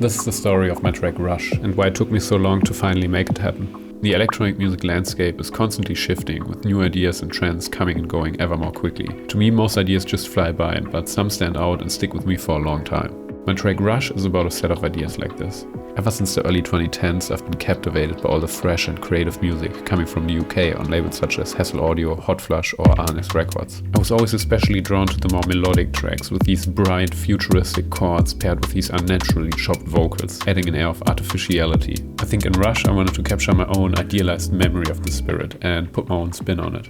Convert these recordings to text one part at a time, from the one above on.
This is the story of my track Rush and why it took me so long to finally make it happen. The electronic music landscape is constantly shifting, with new ideas and trends coming and going ever more quickly. To me, most ideas just fly by, but some stand out and stick with me for a long time. My track Rush is about a set of ideas like this. Ever since the early 2010s, I've been captivated by all the fresh and creative music coming from the UK on labels such as Hassel Audio, Hot Flush or RNS Records. I was always especially drawn to the more melodic tracks with these bright, futuristic chords paired with these unnaturally chopped vocals, adding an air of artificiality. I think in Rush I wanted to capture my own idealized memory of the spirit and put my own spin on it.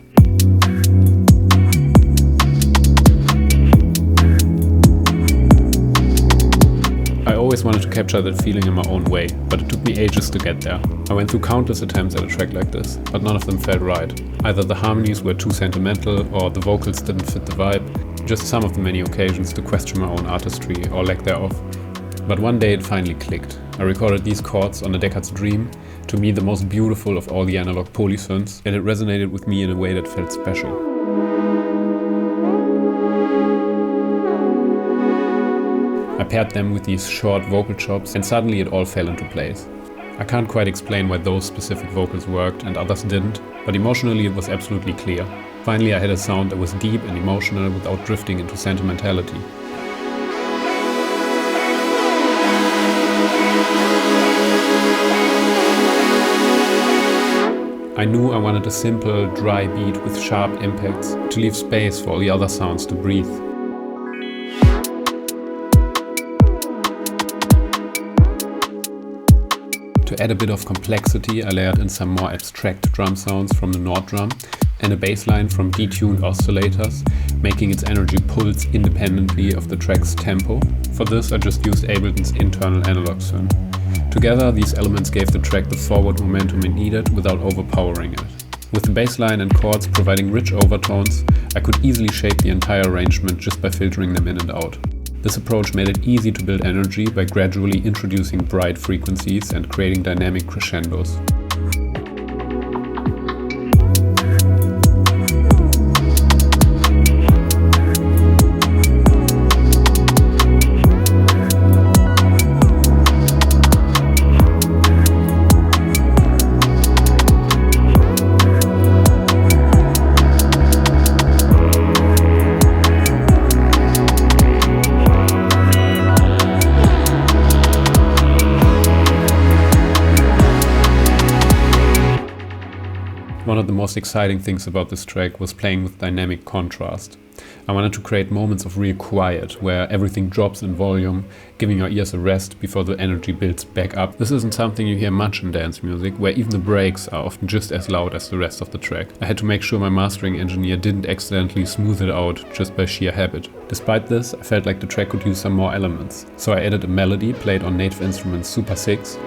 I always wanted to capture that feeling in my own way, but it took me ages to get there. I went through countless attempts at a track like this, but none of them felt right. Either the harmonies were too sentimental or the vocals didn't fit the vibe, just some of the many occasions to question my own artistry or lack thereof. But one day it finally clicked. I recorded these chords on a Deckard's Dream, to me the most beautiful of all the analog polysynths, and it resonated with me in a way that felt special. I paired them with these short vocal chops and suddenly it all fell into place. I can't quite explain why those specific vocals worked and others didn't, but emotionally it was absolutely clear. Finally I had a sound that was deep and emotional without drifting into sentimentality. I knew I wanted a simple, dry beat with sharp impacts to leave space for all the other sounds to breathe. To add a bit of complexity, I layered in some more abstract drum sounds from the Nord drum and a bass line from detuned oscillators, making its energy pulse independently of the track's tempo. For this, I just used Ableton's internal analog synth. Together, these elements gave the track the forward momentum it needed without overpowering it. With the bass line and chords providing rich overtones, I could easily shape the entire arrangement just by filtering them in and out. This approach made it easy to build energy by gradually introducing bright frequencies and creating dynamic crescendos. One of the most exciting things about this track was playing with dynamic contrast. I wanted to create moments of real quiet, where everything drops in volume, giving your ears a rest before the energy builds back up. This isn't something you hear much in dance music, where even the breaks are often just as loud as the rest of the track. I had to make sure my mastering engineer didn't accidentally smooth it out just by sheer habit. Despite this, I felt like the track could use some more elements, so I added a melody played on Native Instruments Super 6,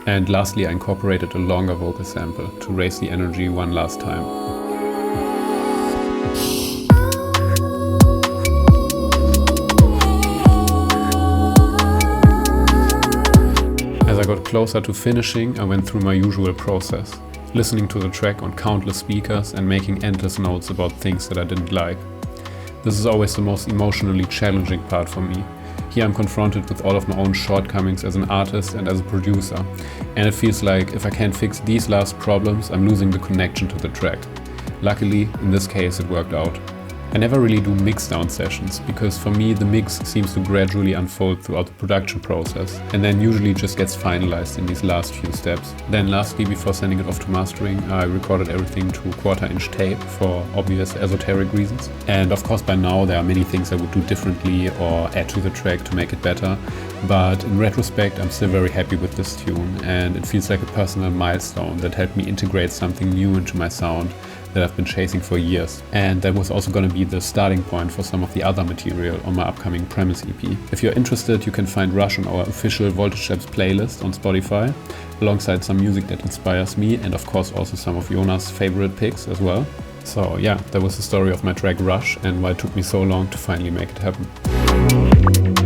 and lastly I incorporated a longer vocal sample to raise the energy one last time. As I got closer to finishing, I went through my usual process, listening to the track on countless speakers and making endless notes about things that I didn't like. This is always the most emotionally challenging part for me. Here I'm confronted with all of my own shortcomings as an artist and as a producer, and it feels like if I can't fix these last problems, I'm losing the connection to the track. Luckily, in this case it worked out. I never really do mix-down sessions, because for me the mix seems to gradually unfold throughout the production process, and then usually just gets finalized in these last few steps. Then lastly, before sending it off to mastering, I recorded everything to 1/4-inch tape for obvious esoteric reasons. And of course by now there are many things I would do differently or add to the track to make it better, but in retrospect I'm still very happy with this tune, and it feels like a personal milestone that helped me integrate something new into my sound that I've been chasing for years. And that was also going to be the starting point for some of the other material on my upcoming Premise EP. If you're interested, you can find Rush on our official Voltage Steps playlist on Spotify, alongside some music that inspires me and of course also some of Jonas' favorite picks as well. So yeah, that was the story of my track Rush and why it took me so long to finally make it happen.